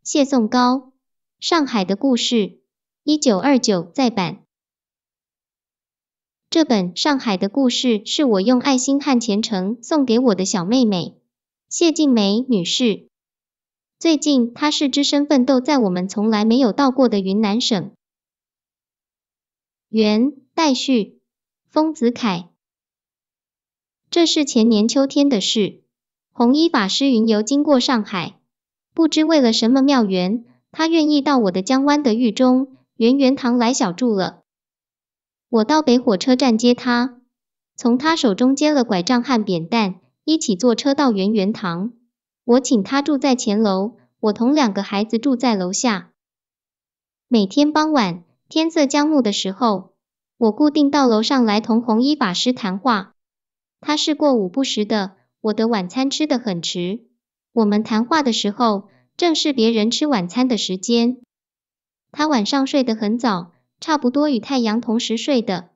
谢颂高，上海的故事，1929再版。这本《上海的故事》是我用爱心和虔诚送给我的小妹妹谢静梅女士。最近她是只身奋斗在我们从来没有到过的云南省。原代序丰子恺。这是前年秋天的事，弘一法师云游经过上海，不知为了什么妙缘，他愿意到我的江湾的狱中圆圆堂来小住了。我到北火车站接他，从他手中接了拐杖和扁担，一起坐车到圆圆堂。我请他住在前楼，我同2个孩子住在楼下。每天傍晚天色将暮的时候，我固定到楼上来同弘一法师谈话。他是过午不食的，我的晚餐吃得很迟。我们谈话的时候，正是别人吃晚餐的时间。他晚上睡得很早，差不多与太阳同时睡的，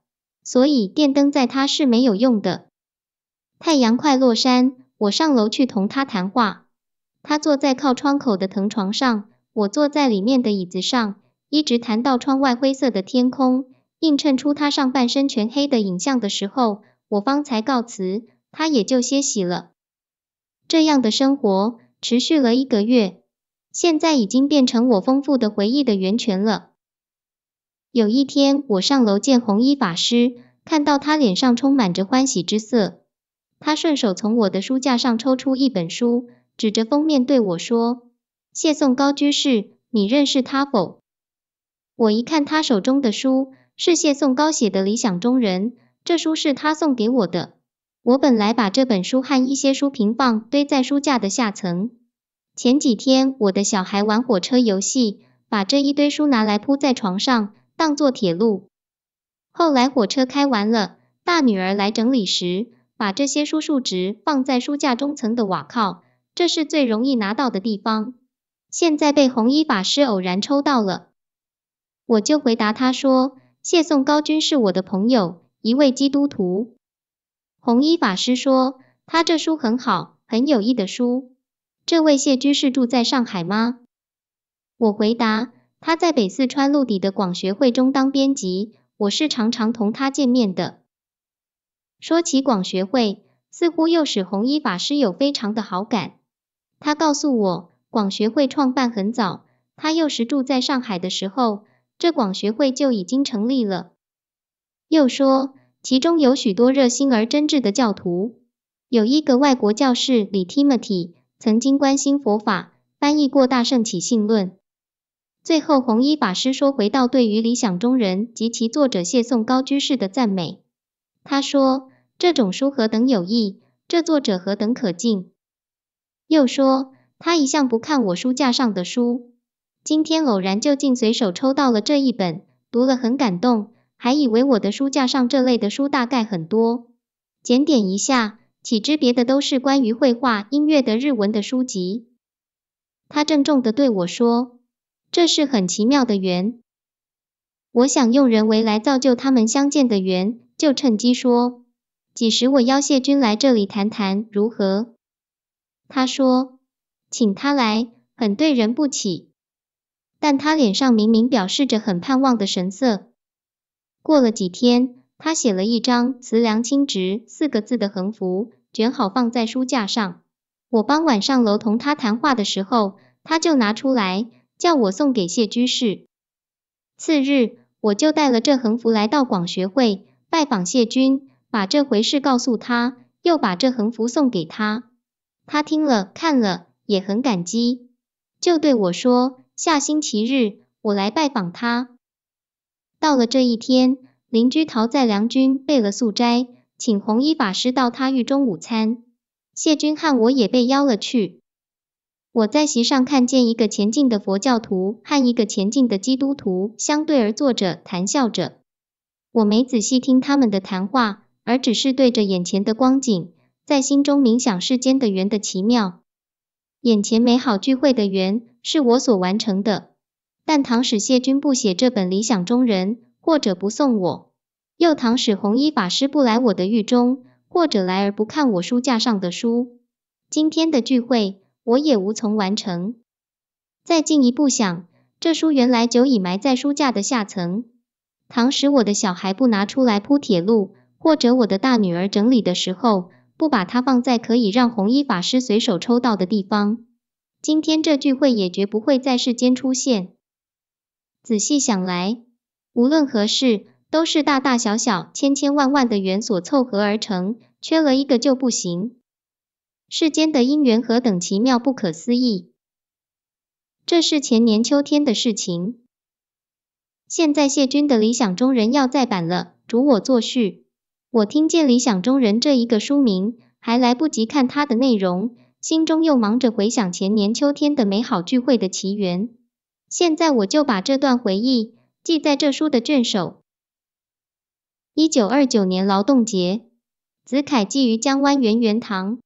所以电灯在他是没有用的。太阳快落山，我上楼去同他谈话。他坐在靠窗口的藤床上，我坐在里面的椅子上，一直谈到窗外灰色的天空，映衬出他上半身全黑的影像的时候，我方才告辞，他也就歇息了。这样的生活持续了1个月，现在已经变成我丰富的回忆的源泉了。有一天，我上楼见弘一法师，看到他脸上充满着欢喜之色。他顺手从我的书架上抽出一本书，指着封面对我说：“谢颂高居士，你认识他否？”我一看他手中的书，是谢颂高写的《理想中人》，这书是他送给我的。我本来把这本书和一些书平放堆在书架的下层。前几天我的小孩玩火车游戏，把这一堆书拿来铺在床上，当作铁路。后来火车开完了，大女儿来整理时，把这些书竖直放在书架中层的瓦靠，这是最容易拿到的地方。现在被弘一法师偶然抽到了。我就回答他说，谢颂高君是我的朋友，一位基督徒。弘一法师说，他这书很好，很有益的书。这位谢居士住在上海吗？我回答，他在北四川陆底的广学会中当编辑，我是常常同他见面的。说起广学会，似乎又使弘一法师有非常的好感。他告诉我，广学会创办很早，他幼时住在上海的时候，这广学会就已经成立了。又说，其中有许多热心而真挚的教徒，有一个外国教士李 Timothy 曾经关心佛法，翻译过《大圣起信论》。最后弘一法师说回到对于理想中人及其作者谢颂高居士的赞美。他说，这种书何等有益，这作者何等可敬。又说，他一向不看我书架上的书，今天偶然就竟随手抽到了这一本，读了很感动，还以为我的书架上这类的书大概很多。检点一下，岂知别的都是关于绘画、音乐的日文的书籍。他郑重地对我说，这是很奇妙的缘。我想用人为来造就他们相见的缘，就趁机说，几时我邀谢君来这里谈谈，如何？他说，请他来，很对人不起。但他脸上明明表示着很盼望的神色。过了几天，他写了一张慈良清直4个字的横幅，卷好放在书架上。我傍晚上楼同他谈话的时候，他就拿出来，叫我送给谢居士。次日，我就带了这横幅来到广学会，拜访谢君，把这回事告诉他，又把这横幅送给他。他听了看了，也很感激，就对我说，下星期日，我来拜访他。到了这一天，邻居陶在良君备了素斋，请弘一法师到他狱中午餐。谢君和我也被邀了去。我在席上看见一个前进的佛教徒和一个前进的基督徒相对而坐着谈笑着。我没仔细听他们的谈话，而只是对着眼前的光景，在心中冥想世间的缘的奇妙。眼前美好聚会的缘是我所完成的，但倘使谢君不写这本理想中人，或者不送我，又倘使弘一法师不来我的狱中，或者来而不看我书架上的书，今天的聚会我也无从完成。再进一步想，这书原来久已埋在书架的下层。倘使我的小孩不拿出来铺铁路，或者我的大女儿整理的时候，不把它放在可以让红衣法师随手抽到的地方，今天这聚会也绝不会在世间出现。仔细想来，无论何事，都是大大小小、千千万万的缘所凑合而成，缺了一个就不行。世间的因缘何等奇妙不可思议。这是前年秋天的事情。现在谢君的理想中人要再版了，主我作序。我听见理想中人这一个书名，还来不及看它的内容，心中又忙着回想前年秋天的美好聚会的奇缘。现在我就把这段回忆记在这书的卷首。1929年劳动节，子凯寄于江湾圆圆堂。